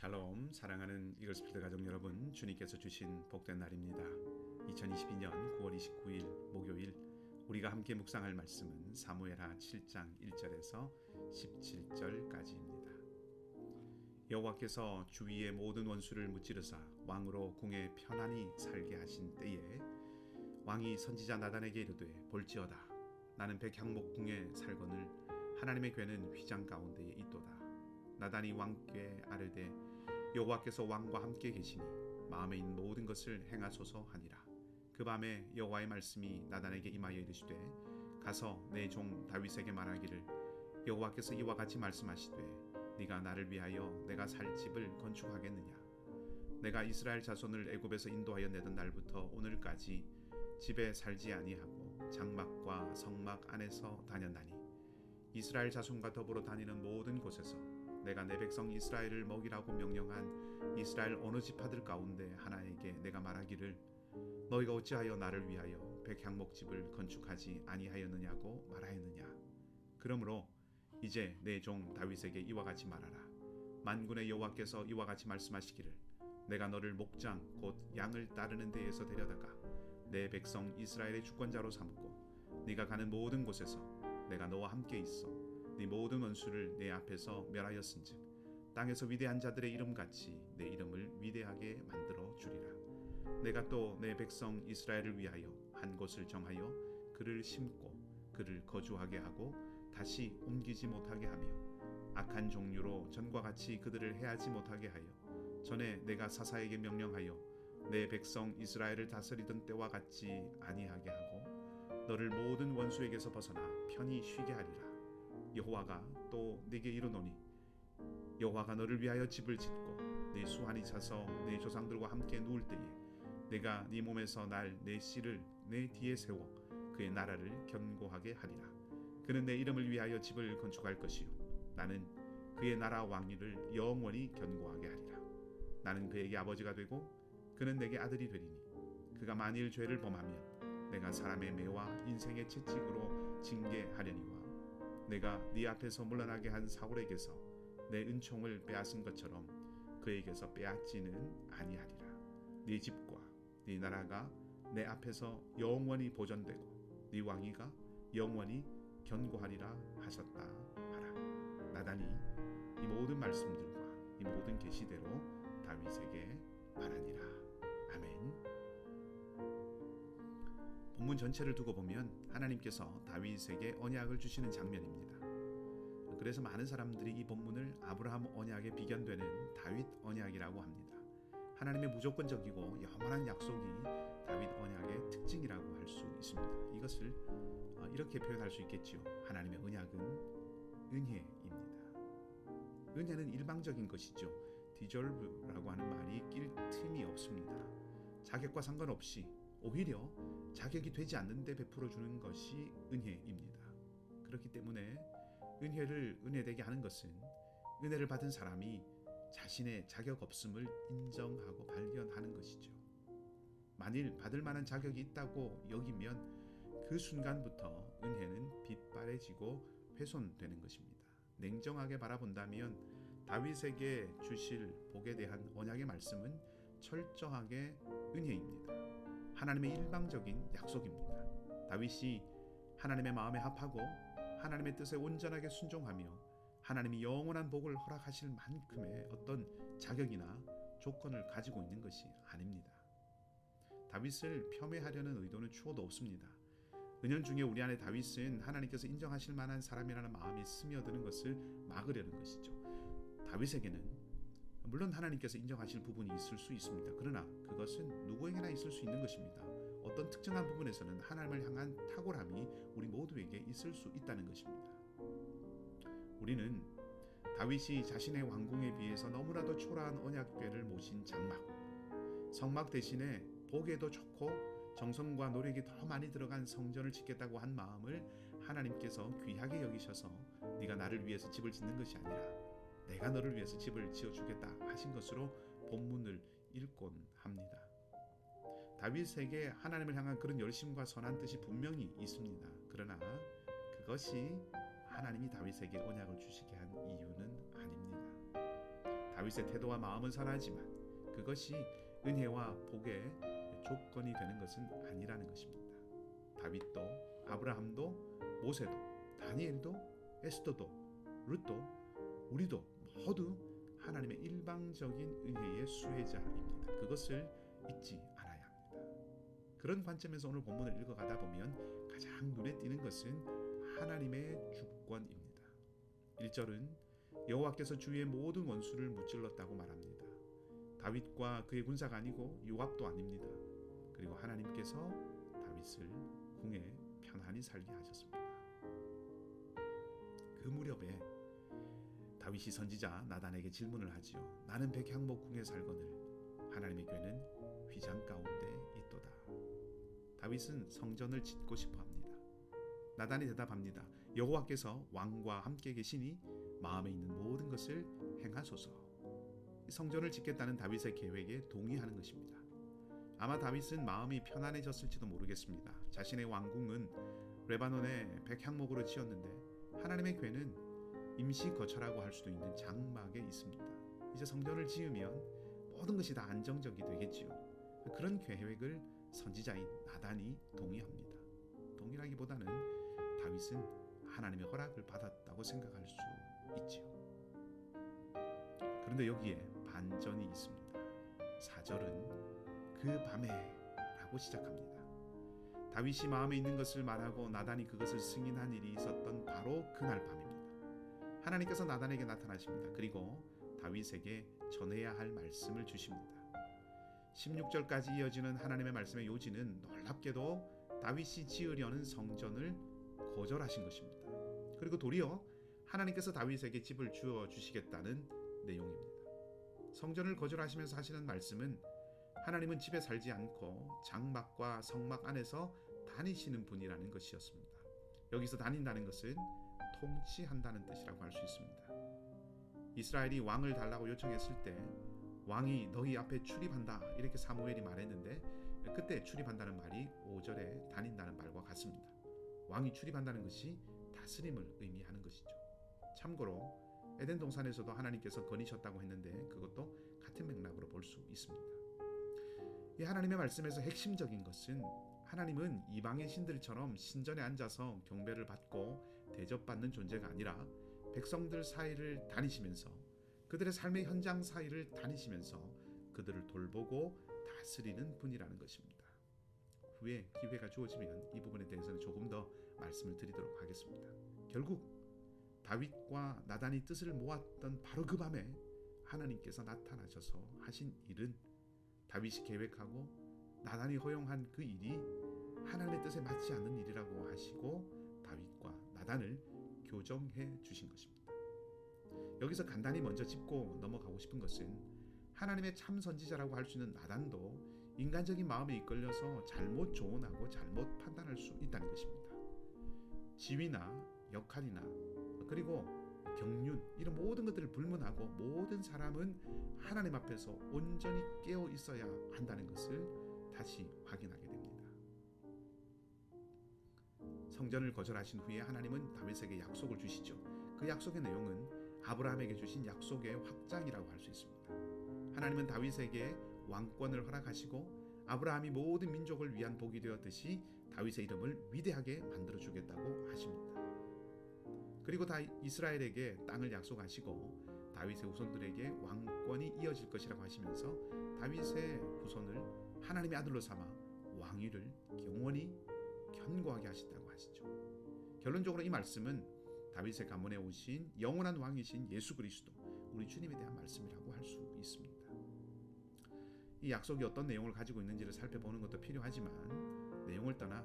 샬롬, 사랑하는 이글스필드 가족 여러분, 주님께서 주신 복된 날입니다. 2022년 9월 29일 목요일, 우리가 함께 묵상할 말씀은 사무엘하 7장 1절에서 17절까지입니다. 여호와께서 주위의 모든 원수를 무찌르사 왕으로 궁에 편안히 살게 하신 때에 왕이 선지자 나단에게 이르되, 볼지어다, 나는 백향목궁에 살거늘 하나님의 궤는 휘장 가운데에 있도다. 나단이 왕께 아뢰되, 여호와께서 왕과 함께 계시니 마음에 있는 모든 것을 행하소서 하니라. 그 밤에 여호와의 말씀이 나단에게 임하여 이르시되, 가서 내 종 다윗에게 말하기를, 여호와께서 이와 같이 말씀하시되, 네가 나를 위하여 내가 살 집을 건축하겠느냐? 내가 이스라엘 자손을 애굽에서 인도하여 내던 날부터 오늘까지 집에 살지 아니하고 장막과 성막 안에서 다녔나니, 이스라엘 자손과 더불어 다니는 모든 곳에서 내가 내 백성 이스라엘을 먹이라고 명령한 이스라엘 어느 지파들 가운데 하나에게 내가 말하기를, 너희가 어찌하여 나를 위하여 백향목집을 건축하지 아니하였느냐고 말하였느냐? 그러므로 이제 내 종 다윗에게 이와 같이 말하라. 만군의 여호와께서 이와 같이 말씀하시기를, 내가 너를 목장 곧 양을 따르는 데에서 데려다가 내 백성 이스라엘의 주권자로 삼고, 네가 가는 모든 곳에서 내가 너와 함께 있어 네 모든 원수를 내 앞에서 멸하였은즉 땅에서 위대한 자들의 이름같이 내 이름을 위대하게 만들어 주리라. 내가 또 내 백성 이스라엘을 위하여 한 곳을 정하여 그를 심고 그를 거주하게 하고 다시 옮기지 못하게 하며, 악한 종류로 전과 같이 그들을 해하지 못하게 하여 전에 내가 사사에게 명령하여 내 백성 이스라엘을 다스리던 때와 같이 아니하게 하고, 너를 모든 원수에게서 벗어나 편히 쉬게 하리라. 여호와가 또 네게 이르노니, 여호와가 너를 위하여 집을 짓고 네 수완이 차서 네 조상들과 함께 누울 때에 내가 네 몸에서 날 내 씨를 내 뒤에 세워 그의 나라를 견고하게 하리라. 그는 내 이름을 위하여 집을 건축할 것이요, 나는 그의 나라 왕위를 영원히 견고하게 하리라. 나는 그에게 아버지가 되고 그는 내게 아들이 되리니, 그가 만일 죄를 범하면 내가 사람의 매와 인생의 채찍으로 징계하려니와, 내가 네 앞에서 물러나게 한 사울에게서 내 은총을 빼앗은 것처럼 그에게서 빼앗지는 아니하리라. 네 집과 네 나라가 내 앞에서 영원히 보존되고 네 왕위가 영원히 견고하리라 하셨다 하라. 나단이 이 모든 말씀들과 이 모든 계시대로 다윗에게 말하니라. 아멘. 본문 전체를 두고 보면 하나님께서 다윗에게 언약을 주시는 장면입니다. 그래서 많은 사람들이 이 본문을 아브라함 언약에 비견되는 다윗 언약이라고 합니다. 하나님의 무조건적이고 영원한 약속이 다윗 언약의 특징이라고 할 수 있습니다. 이것을 이렇게 표현할 수 있겠지요. 하나님의 언약은 은혜입니다. 은혜는 일방적인 것이죠. deserve라고 하는 말이 낄 틈이 없습니다. 자격과 상관없이 오히려 자격이 되지 않는데 베풀어주는 것이 은혜입니다. 그렇기 때문에 은혜를 은혜되게 하는 것은 은혜를 받은 사람이 자신의 자격 없음을 인정하고 발견하는 것이죠. 만일 받을 만한 자격이 있다고 여기면 그 순간부터 은혜는 빛바래지고 훼손되는 것입니다. 냉정하게 바라본다면 다윗에게 주실 복에 대한 언약의 말씀은 철저하게 은혜입니다. 하나님의 일방적인 약속입니다. 다윗이 하나님의 마음에 합하고 하나님의 뜻에 온전하게 순종하며 하나님이 영원한 복을 허락하실 만큼의 어떤 자격이나 조건을 가지고 있는 것이 아닙니다. 다윗을 폄훼하려는 의도는 추호도 없습니다. 은연중에 우리 안에 다윗은 하나님께서 인정하실 만한 사람이라는 마음이 스며드는 것을 막으려는 것이죠. 다윗에게는 물론 하나님께서 인정하실 부분이 있을 수 있습니다. 그러나 그것은 누구에게나 있을 수 있는 것입니다. 어떤 특정한 부분에서는 하나님을 향한 탁월함이 우리 모두에게 있을 수 있다는 것입니다. 우리는 다윗이 자신의 왕궁에 비해서 너무나도 초라한 언약궤를 모신 장막, 성막 대신에 보기에도 좋고 정성과 노력이 더 많이 들어간 성전을 짓겠다고 한 마음을 하나님께서 귀하게 여기셔서 네가 나를 위해서 집을 짓는 것이 아니라 내가 너를 위해서 집을 지어주겠다 하신 것으로 본문을 읽곤 합니다. 다윗에게 하나님을 향한 그런 열심과 선한 뜻이 분명히 있습니다. 그러나 그것이 하나님이 다윗에게 언약을 주시게 한 이유는 아닙니다. 다윗의 태도와 마음은 선하지만 그것이 은혜와 복의 조건이 되는 것은 아니라는 것입니다. 다윗도 아브라함도 모세도 다니엘도 에스더도 룻도 우리도 모두 하나님의 일방적인 은혜의 수혜자입니다. 그것을 잊지 않아야 합니다. 그런 관점에서 오늘 본문을 읽어가다 보면 가장 눈에 띄는 것은 하나님의 주권입니다. 1절은 여호와께서 주의 모든 원수를 무찔렀다고 말합니다. 다윗과 그의 군사가 아니고 요압도 아닙니다. 그리고 하나님께서 다윗을 궁에 편안히 살게 하셨습니다. 그 무렵에 다윗이 선지자 나단에게 질문을 하지요. 나는 백향목 궁에 살거늘 하나님의 궤는 휘장 가운데 있도다. 다윗은 성전을 짓고 싶어 합니다. 나단이 대답합니다. 여호와께서 왕과 함께 계시니 마음에 있는 모든 것을 행하소서. 성전을 짓겠다는 다윗의 계획에 동의하는 것입니다. 아마 다윗은 마음이 편안해졌을지도 모르겠습니다. 자신의 왕궁은 레바논의 백향목으로 지었는데 하나님의 궤는 임시 거처라고 할 수도 있는 장막에 있습니다. 이제 성전을 지으면 모든 것이 다 안정적이 되겠지요. 그런 계획을 선지자인 나단이 동의합니다. 동의라기보다는 다윗은 하나님의 허락을 받았다고 생각할 수 있지요. 그런데 여기에 반전이 있습니다. 4절은 그 밤에 라고 시작합니다. 다윗이 마음에 있는 것을 말하고 나단이 그것을 승인한 일이 있었던 바로 그날 밤입니다. 하나님께서 나단에게 나타나십니다. 그리고 다윗에게 전해야 할 말씀을 주십니다. 16절까지 이어지는 하나님의 말씀의 요지는 놀랍게도 다윗이 지으려는 성전을 거절하신 것입니다. 그리고 도리어 하나님께서 다윗에게 집을 주어 주시겠다는 내용입니다. 성전을 거절하시면서 하시는 말씀은 하나님은 집에 살지 않고 장막과 성막 안에서 다니시는 분이라는 것이었습니다. 여기서 다닌다는 것은 통치한다는 뜻이라고 할 수 있습니다. 이스라엘이 왕을 달라고 요청했을 때 왕이 너희 앞에 출입한다 이렇게 사무엘이 말했는데 그때 출입한다는 말이 5절에 다닌다는 말과 같습니다. 왕이 출입한다는 것이 다스림을 의미하는 것이죠. 참고로 에덴 동산에서도 하나님께서 거니셨다고 했는데 그것도 같은 맥락으로 볼 수 있습니다. 이 하나님의 말씀에서 핵심적인 것은 하나님은 이방의 신들처럼 신전에 앉아서 경배를 받고 대접받는 존재가 아니라 백성들 사이를 다니시면서 그들의 삶의 현장 사이를 다니시면서 그들을 돌보고 다스리는 분이라는 것입니다. 후에 기회가 주어지면 이 부분에 대해서는 조금 더 말씀을 드리도록 하겠습니다. 결국 다윗과 나단이 뜻을 모았던 바로 그 밤에 하나님께서 나타나셔서 하신 일은 다윗이 계획하고 나단이 허용한 그 일이 하나님의 뜻에 맞지 않는 일이라고 하시고 다윗과 나단을 교정해 주신 것입니다. 여기서 간단히 먼저 짚고 넘어가고 싶은 것은 하나님의 참 선지자라고 할 수 있는 나단도 인간적인 마음에 이끌려서 잘못 조언하고 잘못 판단할 수 있다는 것입니다. 지위나 역할이나 그리고 경륜 이런 모든 것들을 불문하고 모든 사람은 하나님 앞에서 온전히 깨어 있어야 한다는 것을 다시 확인하게 됩니다. 성전을 거절하신 후에 하나님은 다윗에게 약속을 주시죠. 그 약속의 내용은 아브라함에게 주신 약속의 확장이라고 할 수 있습니다. 하나님은 다윗에게 왕권을 허락하시고 아브라함이 모든 민족을 위한 복이 되었듯이 다윗의 이름을 위대하게 만들어 주겠다고 하십니다. 그리고 다 이스라엘에게 땅을 약속하시고 다윗의 후손들에게 왕권이 이어질 것이라고 하시면서 다윗의 후손을 하나님의 아들로 삼아 왕위를 영원히 견고하게 하신다고 하시죠. 결론적으로 이 말씀은 다윗의 가문에 오신 영원한 왕이신 예수 그리스도 우리 주님에 대한 말씀이라고 할 수 있습니다. 이 약속이 어떤 내용을 가지고 있는지를 살펴보는 것도 필요하지만 내용을 떠나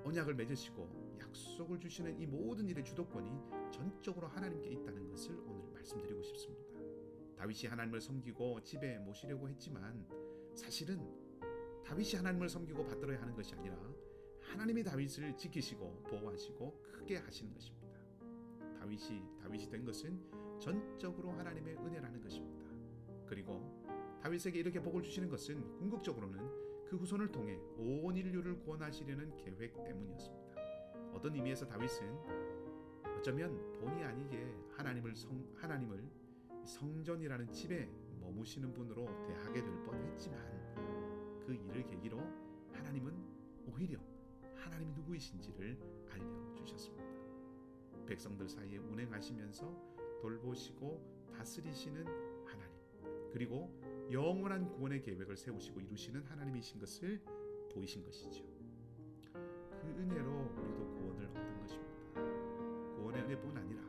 언약을 맺으시고 약속을 주시는 이 모든 일의 주도권이 전적으로 하나님께 있다는 것을 오늘 말씀드리고 싶습니다. 다윗이 하나님을 섬기고 집에 모시려고 했지만 사실은 다윗이 하나님을 섬기고 받들어야 하는 것이 아니라 하나님이 다윗을 지키시고 보호하시고 크게 하시는 것입니다. 다윗이 된 것은 전적으로 하나님의 은혜라는 것입니다. 그리고 다윗에게 이렇게 복을 주시는 것은 궁극적으로는 그 후손을 통해 온 인류를 구원하시려는 계획 때문이었습니다. 어떤 의미에서 다윗은 어쩌면 본의 아니게 하나님을 성전이라는 집에 머무시는 분으로 대하게 될 뻔했지만 그 일을 계기로 하나님은 오히려 하나님이 누구이신지를 알려주셨습니다. 백성들 사이에 운행하시면서 돌보시고 다스리시는 하나님, 그리고 영원한 구원의 계획을 세우시고 이루시는 하나님이신 것을 보이신 것이죠. 그 은혜로 우리도 구원을 얻은 것입니다. 구원의 은혜뿐 아니라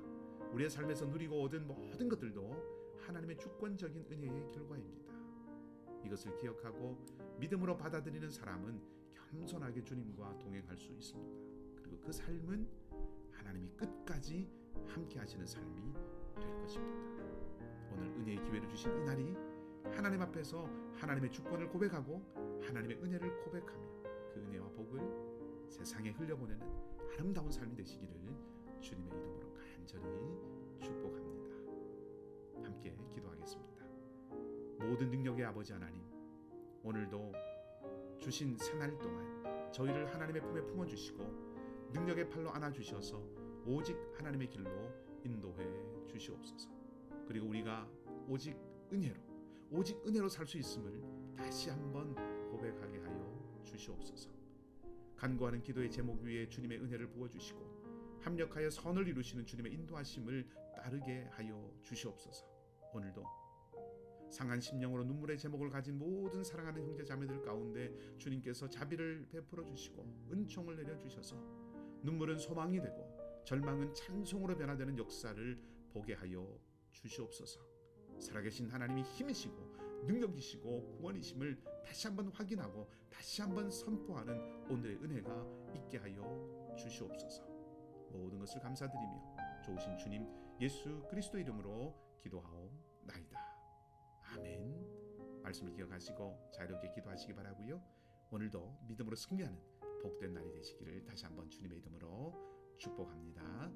우리의 삶에서 누리고 얻은 모든 것들도 하나님의 주권적인 은혜의 결과입니다. 이것을 기억하고 믿음으로 받아들이는 사람은 겸손하게 주님과 동행할 수 있습니다. 그리고 그 삶은 하나님이 끝까지 함께 하시는 삶이 될 것입니다. 오늘 은혜의 기회를 주신 이 날이 하나님 앞에서 하나님의 주권을 고백하고 하나님의 은혜를 고백하며 그 은혜와 복을 세상에 흘려보내는 아름다운 삶이 되시기를 주님의 이름으로 간절히 축복합니다. 함께 기도하겠습니다. 모든 능력의 아버지 하나님, 오늘도 주신 새날 동안 저희를 하나님의 품에 품어주시고 능력의 팔로 안아주셔서 오직 하나님의 길로 인도해 주시옵소서. 그리고 우리가 오직 은혜로 살 수 있음을 다시 한번 고백하게 하여 주시옵소서. 간구하는 기도의 제목 위에 주님의 은혜를 부어주시고 합력하여 선을 이루시는 주님의 인도하심을 따르게 하여 주시옵소서. 오늘도 상한 심령으로 눈물의 제목을 가진 모든 사랑하는 형제 자매들 가운데 주님께서 자비를 베풀어 주시고 은총을 내려 주셔서 눈물은 소망이 되고 절망은 찬송으로 변화되는 역사를 보게 하여 주시옵소서. 살아계신 하나님이 힘이시고 능력이시고 구원이심을 다시 한번 확인하고 다시 한번 선포하는 오늘의 은혜가 있게 하여 주시옵소서. 모든 것을 감사드리며 좋으신 주님 예수 그리스도 이름으로 기도하옵나이다. 아멘. 말씀을 기억하시고 자유롭게 기도하시기 바라고요. 오늘도 믿음으로 승리하는 복된 날이 되시기를 다시 한번 주님의 이름으로 축복합니다.